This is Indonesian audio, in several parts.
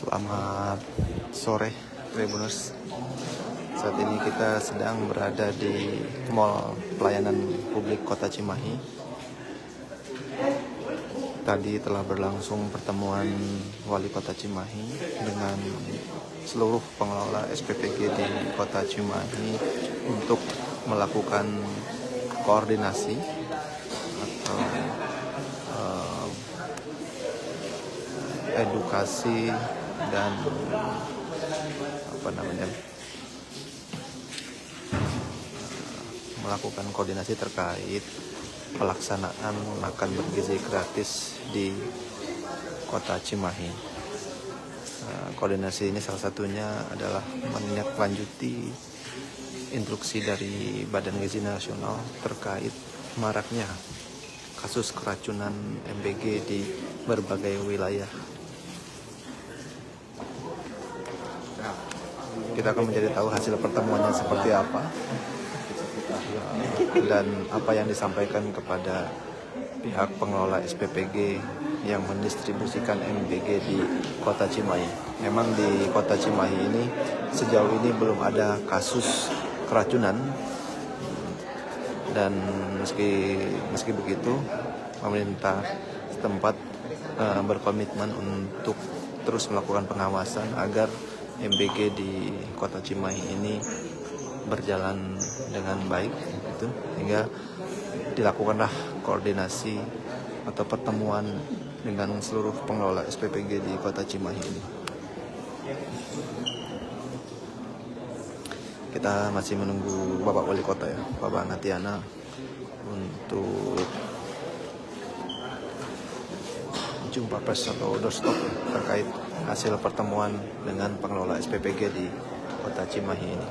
Selamat sore, Tribuners. Saat ini kita sedang berada di Mall Pelayanan Publik Kota Cimahi. Tadi telah berlangsung pertemuan Wali Kota Cimahi dengan seluruh pengelola SPPG di Kota Cimahi untuk melakukan koordinasi atau edukasi dan melakukan koordinasi terkait pelaksanaan makan bergizi gratis di Kota Cimahi. Koordinasi ini salah satunya adalah menindaklanjuti instruksi dari Badan Gizi Nasional terkait maraknya kasus keracunan MBG di berbagai wilayah. Kita akan mencari tahu hasil pertemuannya seperti apa dan apa yang disampaikan kepada pihak pengelola SPPG yang mendistribusikan MBG di Kota Cimahi. Memang di Kota Cimahi ini sejauh ini belum ada kasus keracunan, dan meski begitu pemerintah setempat berkomitmen untuk terus melakukan pengawasan agar MBG di Kota Cimahi ini berjalan dengan baik, gitu, hingga dilakukanlah koordinasi atau pertemuan dengan seluruh pengelola SPPG di Kota Cimahi ini. Kita masih menunggu Bapak Wali Kota ya, Bapak Natiana, untuk jumpa pers atau doorstop terkait hasil pertemuan dengan pengelola SPPG di Kota Cimahi ini.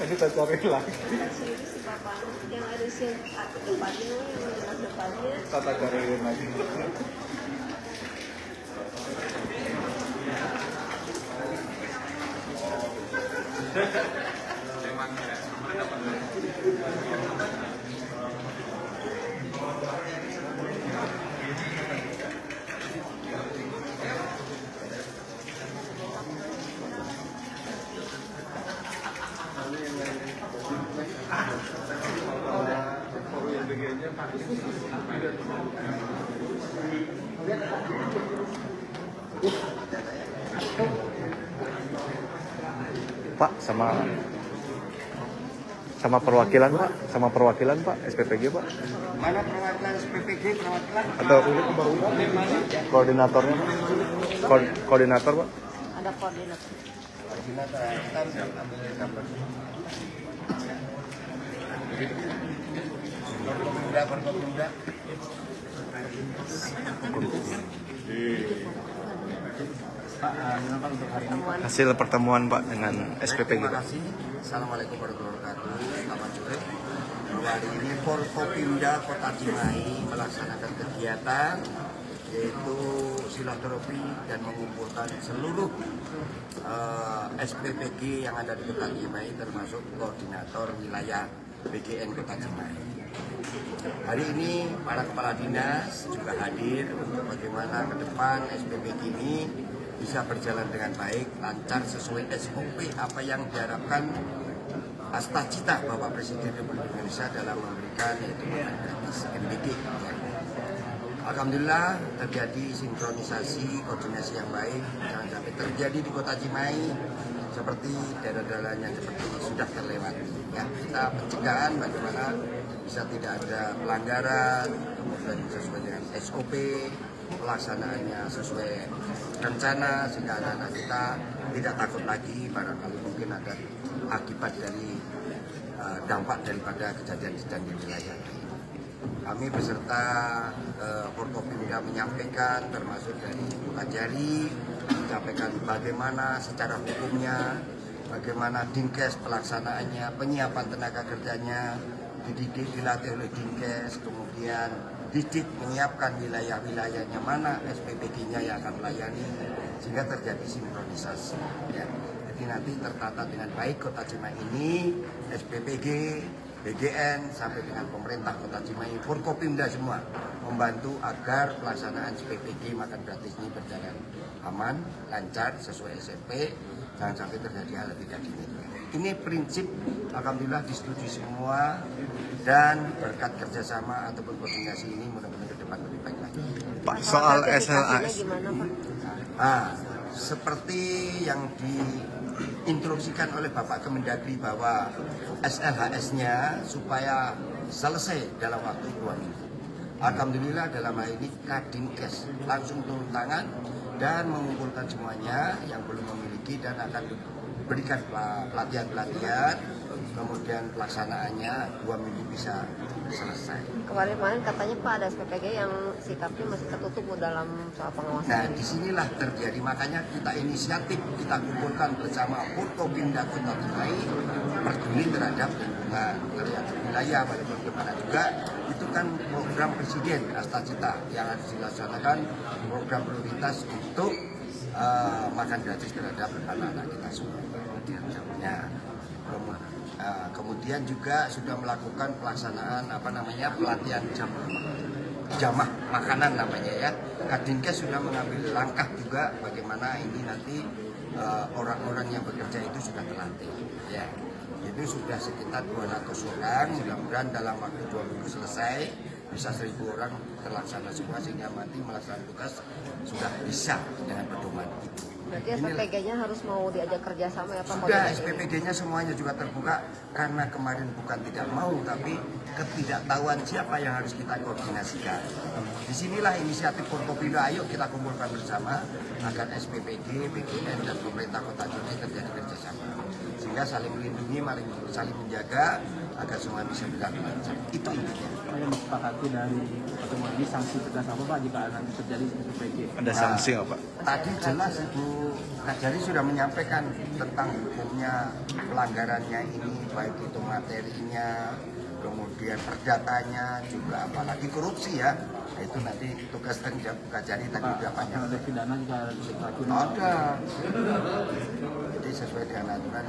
Ini kita cari lagi. Yang ada sih depannya, yang depannya. Kita cariin lagi. Pak, sama perwakilan Pak SPPG Pak. Mana perwakilan SPPG, perwakilan? Atau koordinatornya Pak? Koordinator Pak? Ada koordinator. Koordinator, kita ambil gambar. Berpemuda. Hasil pertemuan Pak dengan SPPG. Terima kasih. Assalamualaikum warahmatullahi wabarakatuh. Selamat sore. Bahwa hari ini Forkopimda Kota Cimahi melaksanakan kegiatan yaitu silaturahmi dan mengumpulkan seluruh SPPG yang ada di Kota Cimahi, termasuk koordinator wilayah BGN Kota Cimahi. Hari ini para kepala dinas juga hadir untuk bagaimana ke depan SPPG ini bisa berjalan dengan baik, lancar, sesuai SOP apa yang diharapkan cita Bapak Presiden Republik Indonesia dalam memberikan yaitu makan gratis MBG. Alhamdulillah terjadi sinkronisasi, koordinasi yang baik, jangan sampai terjadi di Kota Cimahi seperti daerah-daerah yang seperti sudah terlewati. Ya, kita pencegahan bagaimana bisa tidak ada pelanggaran, kemudian sesuai dengan SOP, pelaksanaannya sesuai rencana sehingga anak-anak kita tidak takut lagi barangkali mungkin ada akibat dari dampak daripada kejadian-kejadian di wilayah. Kami beserta Forkopimda menyampaikan termasuk dari Bukajari menyampaikan bagaimana secara hukumnya bagaimana Dinkes pelaksanaannya, penyiapan tenaga kerjanya, dididik dilatih oleh Dinkes, kemudian Didik menyiapkan wilayah-wilayahnya mana SPPG-nya yang akan melayani sehingga terjadi sinkronisasi. Ya. Jadi nanti tertata dengan baik Kota Cimahi ini, SPPG, BGN sampai dengan pemerintah Kota Cimahi, Forkopimda semua membantu agar pelaksanaan SPPG makan gratis ini berjalan aman, lancar, sesuai SOP, jangan sampai terjadi hal yang tidak diinginkan. Ini prinsip alhamdulillah disetujui semua dan berkat kerjasama ataupun koordinasi ini mudah-mudahan ke depan lebih baik lagi. Pak, soal sertifikasinya SLAS. gimana, Pak? Seperti yang diinstruksikan oleh Bapak Kemendagri bahwa SLHS-nya supaya selesai dalam waktu 2 minggu. Alhamdulillah dalam hal ini Kadinkes langsung turun tangan dan mengumpulkan semuanya yang belum memiliki dan akan diberikan pelatihan-pelatihan, kemudian pelaksanaannya 2 minggu bisa selesai. Kemarin katanya Pak ada SPPG yang sikapnya masih tertutup dalam soal pengawasan. Nah, disinilah terjadi, makanya kita inisiatif, kita kumpulkan bersama Forkopimda Kota Cimahi peduli terhadap lingkungan, terhadap wilayah, walaupun kemana juga. Itu kan program Presiden Astacita yang harus dilaksanakan, program prioritas untuk makan gratis terhadap anak-anak kita semua. Kemudian juga sudah melakukan pelaksanaan pelatihan jamah makanan namanya ya. Kadinkes sudah mengambil langkah juga bagaimana ini nanti orang-orang yang bekerja itu sudah terlatih ya. Itu sudah sekitar 200 orang, mudah-mudahan dalam waktu 2 minggu selesai bisa 1.000 orang terlaksana semua sehingga nanti melaksanakan tugas sudah bisa dengan pedoman itu. Berarti SPPG-nya harus mau diajak kerjasama ya Pak? Sudah, SPPG-nya semuanya juga terbuka karena kemarin bukan tidak mau tapi ketidaktahuan siapa yang harus kita koordinasikan. Disinilah inisiatif Forkopimda, ayo kita kumpulkan bersama agar SPPG, BGN dan pemerintah Kota Cimahi terjadi kerjasama sehingga saling melindungi, saling menjaga agar semua bisa berjalan lancar. Itu intinya. Yang disepakati dari pertemuan ini sanksi tegas apa Pak jika nanti terjadi SPPG? Ada sanksi nggak Pak? Tadi jelas Ibu Kajari sudah menyampaikan tentang hukumnya pelanggarannya ini, baik itu materinya, kemudian perdatanya, juga apalagi korupsi ya. Nah, itu nanti tugas dari Ibu Kajari tadi sudah banyak. Ada pidana juga ada dilakukan. Ada. Jadi sesuai dengan aturan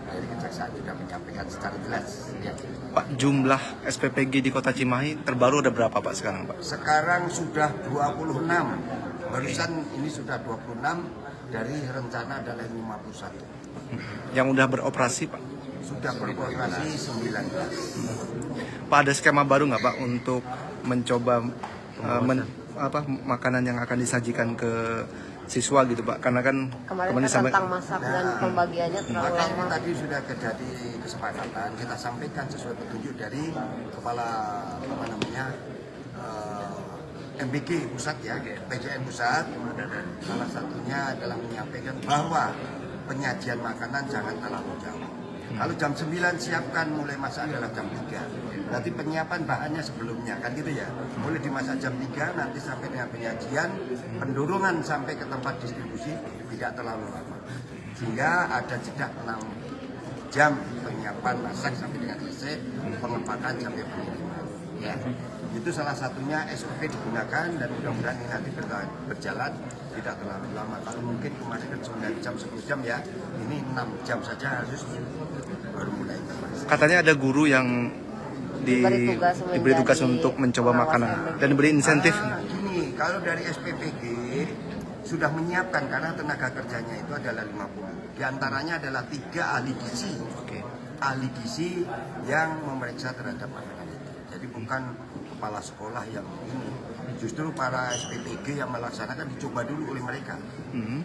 dari Kejaksaan sudah menyampaikan secara jelas. Ya. Pak, jumlah SPPG di Kota Cimahi terbaru ada berapa Pak sekarang Pak? Sekarang sudah 26. Barusan ini sudah 26 dari rencana adalah 51. Yang udah beroperasi Pak? Sudah beroperasi 19. Pak, ada skema baru nggak Pak untuk mencoba makanan yang akan disajikan ke siswa gitu Pak? Karena kan Kemarin tentang masak dan pembagiannya terlalu Makanya lama. tadi sudah terjadi kesepakatan, kita sampaikan sesuai petunjuk dari Kepala MBG Pusat ya, PJN Pusat. Salah satunya adalah menyampaikan bahwa penyajian makanan jangan terlalu jauh. Kalau jam 9 siapkan, mulai masak adalah jam 3. Berarti penyiapan bahannya sebelumnya, kan gitu ya. Boleh dimasak jam 3, nanti sampai dengan penyajian, pendorongan sampai ke tempat distribusi tidak terlalu lama. Sehingga ada jeda 6 jam penyiapan masak sampai dengan selesai, pengepakan sampai pengiriman. Ya. Itu salah satunya SOP digunakan dan mudah-mudahan ini nanti berjalan tidak terlalu lama. Kalau mungkin kemarin kan 9 jam, 10 jam ya, ini 6 jam saja harus baru mulai. katanya ada guru yang diberi tugas untuk mencoba makanan dan diberi insentif. Gini, kalau dari SPPG sudah menyiapkan karena tenaga kerjanya itu adalah 50. Di antaranya adalah 3 ahli gizi. Oke. Ahli gizi yang memeriksa terhadap makanan itu. Jadi bukan kepala sekolah yang ini. Justru para SPPG yang melaksanakan dicoba dulu oleh mereka.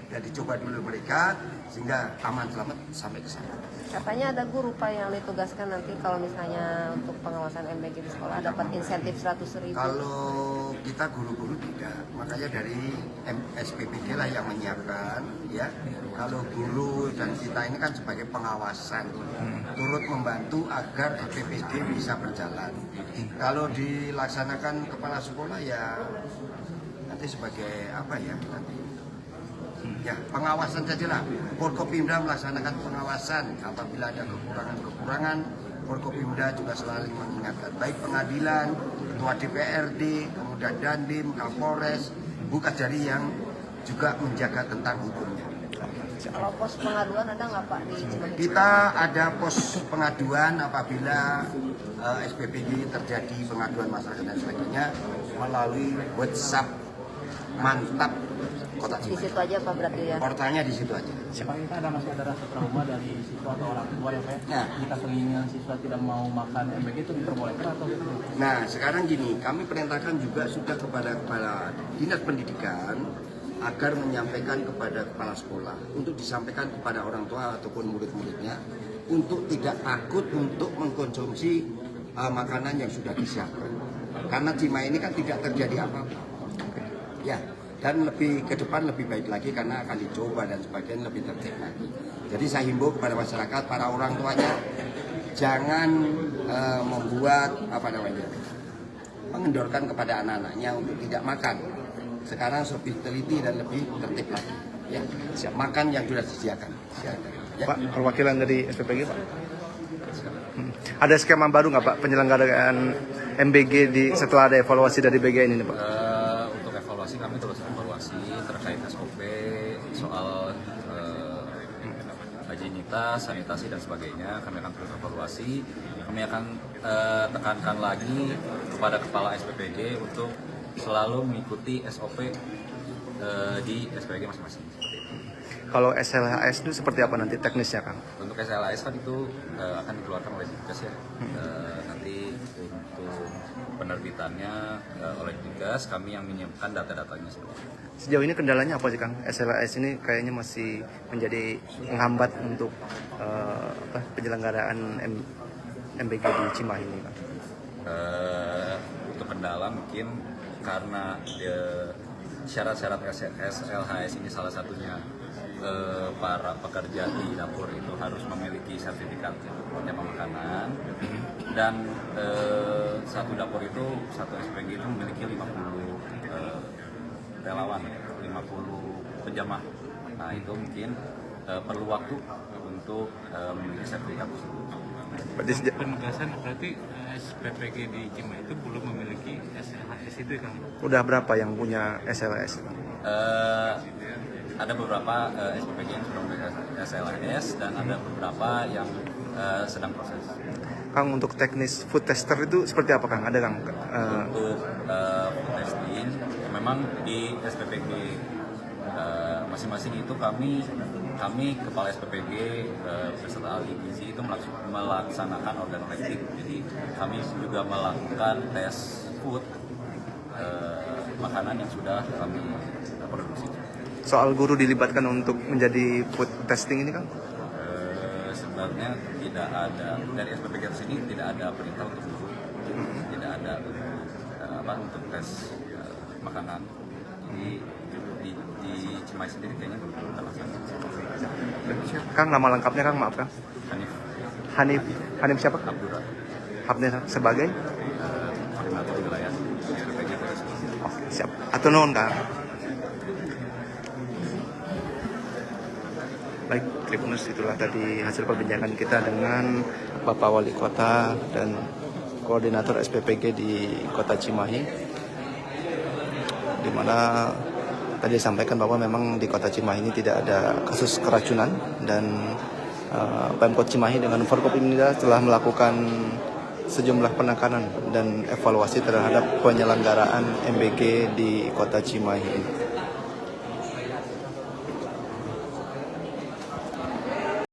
Ya dicoba dulu mereka sehingga aman selamat sampai ke sana. Katanya ada guru Pak yang ditugaskan nanti kalau misalnya untuk pengawasan MBG di sekolah dapat insentif 100.000. Kalau kita guru-guru tidak, makanya dari SPPG lah yang menyiapkan ya. Kalau guru dan kita ini kan sebagai pengawasan, turut membantu agar SPPG bisa berjalan. Kalau dilaksanakan kepala sekolah ya nanti sebagai apa ya nanti Ya, pengawasan sajalah. Forkopimda melaksanakan pengawasan apabila ada kekurangan-kekurangan. Forkopimda juga selalu mengingatkan baik pengadilan, ketua DPRD, kemudian Dandim, Kapolres, Bu Kajari yang juga menjaga tentang hukumnya. Kalau pos pengaduan ada nggak Pak di Cimahi? Kita ada pos pengaduan apabila SPPG terjadi pengaduan masyarakat dan sebagainya melalui WhatsApp Mantap Kota Di Cimahi. situ aja Pak berarti ya? Portalnya di situ aja. Pak, kita masih ada rasa trauma dari siswa atau orang tua ya Pak? Ya. Jika keinginan siswa tidak mau makan MBG itu diperbolehkan atau tidak? Nah, sekarang gini, kami perintahkan juga sudah kepada kepala dinas pendidikan agar menyampaikan kepada kepala sekolah untuk disampaikan kepada orang tua ataupun murid-muridnya untuk tidak takut untuk mengkonsumsi makanan yang sudah disiapkan. Karena Cimahi ini kan tidak terjadi apa-apa. Ya, dan lebih ke depan lebih baik lagi karena akan dicoba dan sebagainya lebih tertib lagi. Jadi saya himbau kepada masyarakat, para orang tuanya jangan membuat mengendorkan kepada anak-anaknya untuk tidak makan. Sekarang lebih teliti dan lebih tertib lagi. Ya, siap makan yang sudah disediakan. Ya. Pak, perwakilan dari SPPG Pak. Ada skema baru nggak Pak penyelenggaraan MBG setelah ada evaluasi dari BGN ini Pak? Untuk evaluasi kami terus evaluasi terkait SOP soal higienitas, sanitasi dan sebagainya. Kami akan terus evaluasi. Kami akan tekankan lagi kepada kepala SPPG untuk selalu mengikuti SOP di SPPG masing-masing. Kalau SLHS itu seperti apa nanti teknisnya Kang? Untuk SLAS kan itu akan dikeluarkan oleh Dinkes ya. Nanti untuk penerbitannya oleh Dinkes, kami yang menyiapkan data-datanya seperti itu. Sejauh ini kendalanya apa sih Kang? SLHS ini kayaknya masih menjadi penghambat untuk penyelenggaraan MBG di Cimahi ini Kang. Untuk kendala mungkin karena syarat-syarat SLHS ini salah satunya para pekerja di dapur itu harus memiliki sertifikat penyapa makanan dan satu dapur itu, satu SPG itu memiliki 50 relawan, 50 penjamah. Nah itu mungkin perlu waktu untuk memiliki sertifikat tersebut. Penugasan berarti SPPG di Cimahi itu belum memiliki SLHS itu kan? Udah berapa yang punya SLHS? Ada beberapa SPPG yang sudah memiliki SLHS dan ada beberapa yang sedang proses. Kang, untuk teknis food tester itu seperti apa Kang? Ada Kang? Untuk food testing, memang di SPPG masing-masing itu kami kepala SPPG beserta ahli gizi itu melaksanakan organoleptik. Jadi kami juga melakukan tes food makanan yang sudah kami produksi. Soal guru dilibatkan untuk menjadi food testing ini Kang? Sebenarnya tidak ada dari SPPG sini, tidak ada perintah untuk guru, tidak ada untuk tes makanan. Jadi di Cimahi sendiri kayaknya belum terlaksana. Kang, nama lengkapnya Kang, maaf Kang. Hanif siapa? Abdurrahman, Abdurrahman sebagai? koordinator wilayah SPPG Kota Cimahi. Oke, siap. Atau non Kang? Baik, Tribuners, itulah tadi hasil perbincangan kita dengan Bapak Wali Kota dan Koordinator SPPG di Kota Cimahi, di mana tadi disampaikan bahwa memang di Kota Cimahi ini tidak ada kasus keracunan dan Pemkot Cimahi dengan Forkopimda telah melakukan sejumlah penekanan dan evaluasi terhadap penyelenggaraan MBG di Kota Cimahi ini.